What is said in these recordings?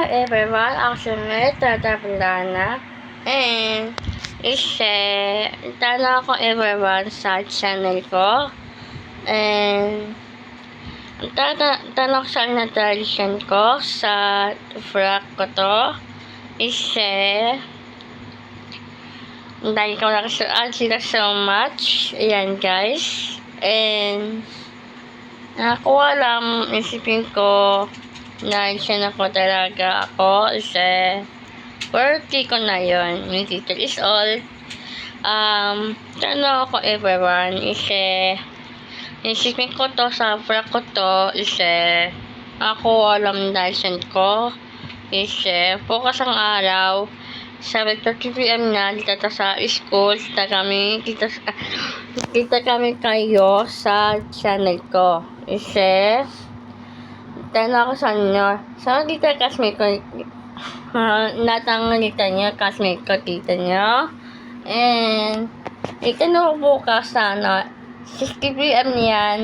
everyone, ako si Tata Pilana and tala ako everyone sa channel ko and tanong sa tradition ko sa vlog ko to dahil ko lang sila so much ayan guys and nakakuha lang isipin ko na siya na po talaga ako birthday ko na yun yung title is all tanong ako everyone isipin ko to sa vlog ko to ako alam license ko bukas ang araw 7:30 PM na dito sa school kita kami kayo sa channel ko tanong ako sa inyo sa dito classmate ko natangalita niya classmate ko tita niyo and itanong bukas sana 60 PM yan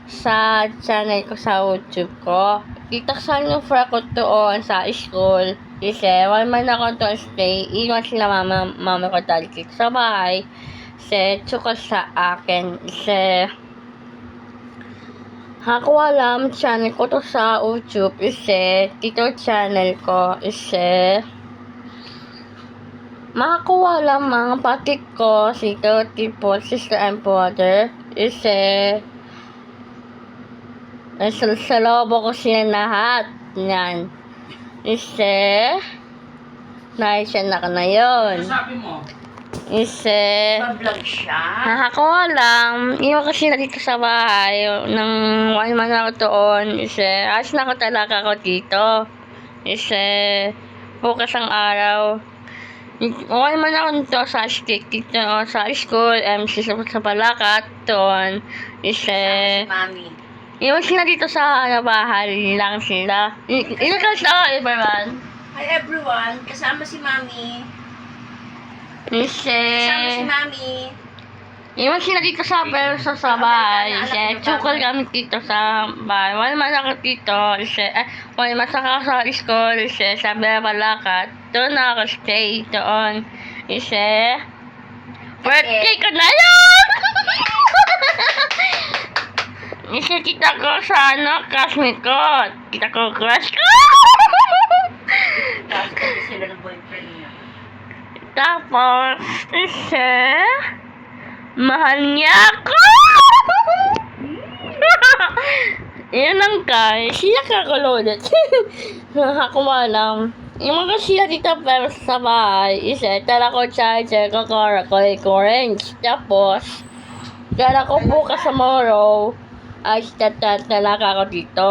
sa channel ko sa YouTube ko. Itaksan yung vlog ko doon sa school. Wala man ako to stay. Iwan sila mama ko dali sa bahay. Tsukol sa akin. Ako alam channel ko to sa YouTube. Dito channel ko. Makakuha lang mga patik ko sito tipo sister and brother sa lobo ko sila lahat yan naisya na ka na yun sabi mo? Mag-vlog siya? Nakakuha lang iwan kasi na dito sa bahay nang 1 month ako doon alas na ako talaga ako dito bukas ang araw okay man ako nito sa stick dito sa school MC sa Balakat doon Mami. iwan sila dito sa bahay lang sila inakas ako everyone Hi everyone, kasama si Mami. Kasama si Mami. iwan sila dito sa bahay tsukol kami dito sa bahay wala man ako dito wala man ako sa school sa Balakat doon ako stay doon birthday ko na yun kita ko sa classmate ko kita ko crush ko Kasi sila ng boyfriend niya. tapos mahal niya ako yun lang guys siya kakulunod ako alam yung mga siya dito pero sa bahay tala ko charger ko orange tapos tala ko bukas sa tomorrow ay talaga ako dito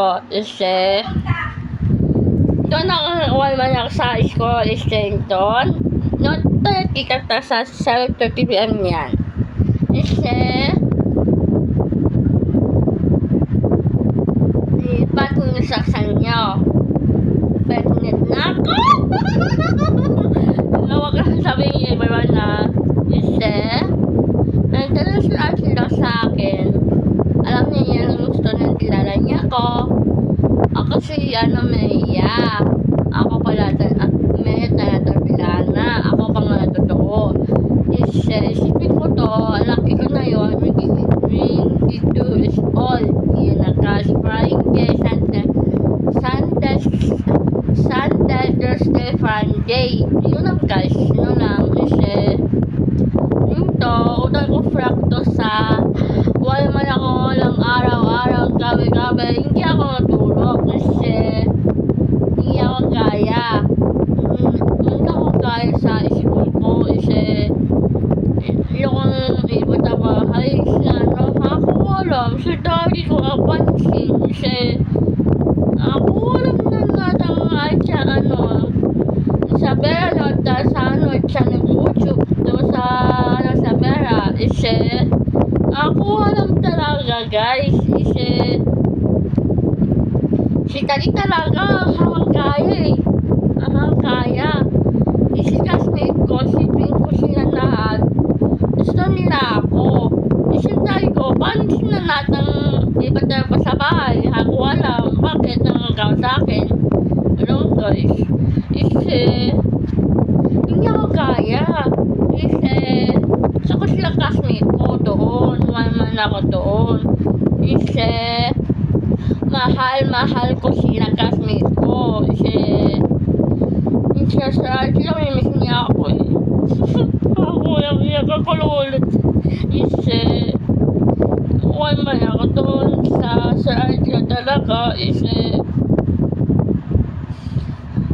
doon ako wala man ako sa school doon kita sa 7:30 PM yan ba't kung nasaksan nyo Betnet na ako huwag ka sabihin niya iba na nagtanong sila sa akin alam niya yung gusto ng kilala niya ako si Maya ako pala Maya Pilana ako pang totoo isipin ko to laki ko na yun dito is all yun na cash Friday Sunday, Thursday, Friday yun lang guys yun lang yun to utang ko vlog to sa wala man ako lang araw-araw gabi hindi ako natulog hindi ako kaya sa school ko yung iba na bahay ako alam sa daddy ko kapansin ako alam na natin sa pera sa channel YouTube sa pera ako alam talaga guys si Tali talaga hanggang kaya classmate ko sipin ko sila lahat gusto nila ako sabi ko paano sila lahat ng iba pa sa bahay ako alam bakit nangaw sa akin guys. Kasi, hindi ako kaya. Kasi, gusto ko sila classmate ko doon. One ako doon. Kasi, mahal ko sila classmate ko. Kasi, sila mimiss niya ako eh. Ako yung nakakululot. Kasi, one man ako doon sa Arjo talaga. Kasi,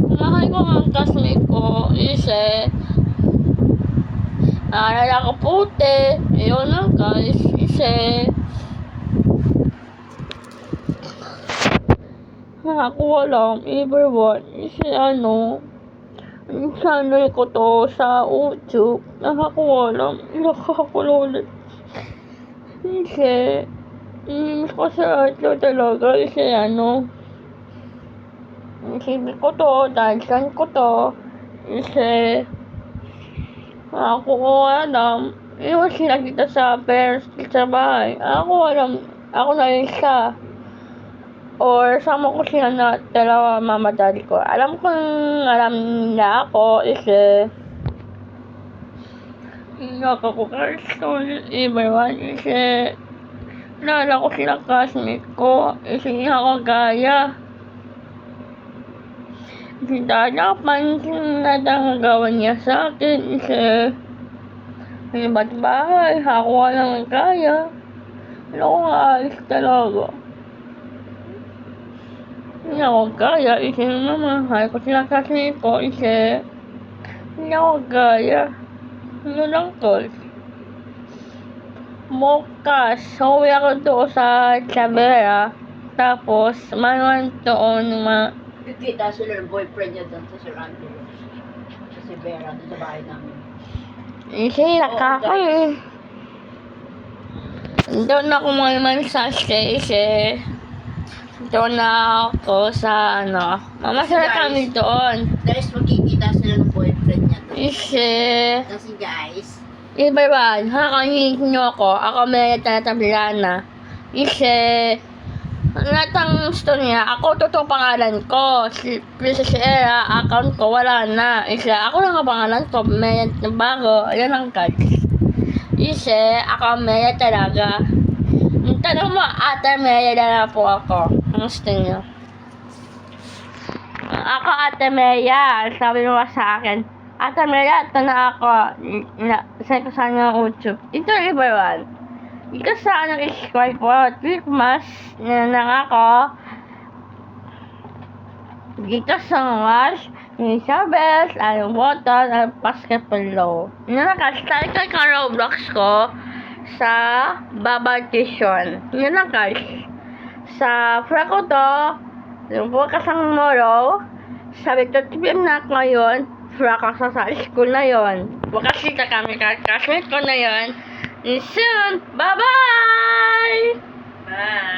mahal ko ang classmate ko. Kasi, naalala ko puti. Ayun lang guys. Kasi, nakakuha lang. Everyone. Kasi yung channel ko to sa YouTube. Nakakuha lang. Nakakululot. Kasi, miss ko sa Arjo talaga. Kasi isipin ko to. Dahil saan ko to. Kasi, ako alam, iwan sila dito sa parents sa bahay. Ako na yun siya. Or sama ko sila na dalawa mama daddy ko. Alam nila ako kasi inaka ko kasi everyone kasi naalala ko sila classmate ko kasi hindi ako gaya. Hindi napansin na nagagawa niya sa akin kasi may iba't bahay, ako walang kaya. Ano ko nga alis talaga. Hindi ako kaya, kasi mahal ko sila classmate ko kasi hindi ako kaya. Yun lang guys. Bukas, uwi ako doon sa Chavera. Tapos, manuan doon Kikita sila ng boyfriend niya doon sa Sir Angelo. Sa Vera, doon sa bahay namin. Kasi nakaka eh. Doon ako mag-massage kasi doon na ako sa mamasara kami doon. Guys, magkikita sila ng boyfriend niya doon. Kasi, Kasi guys, iba ba, hakakinig nyo ako. Ako may tatablana. Kasi, natang gusto niya, ako totoo pangalan ko. Si Era, account ko, wala na. Isa, ako lang ang pangalan ko, may bago, yan ang card. Isa, ako may talaga. Tanong mo, Ate Maya na po ako. Ang gusto niyo? Ako, Ate Maya. Sabi mo sa akin, Ate Maya, ito na ako. Sa kasama ng YouTube. Ito, everyone. Ito sa subscribe po. Click mas na ako. Dito sa mas, yung sabes, ang button, ang basketball. Yun lang guys, start ko yung Roblox ko sa Babartition. Yun lang guys. Sa friend ko to, yung bukas ang moro, sabi ko, tipim na ako ngayon, fraka sa school na yon. Bukas kita kami, classmate ko na yon. And soon, bye-bye! bye!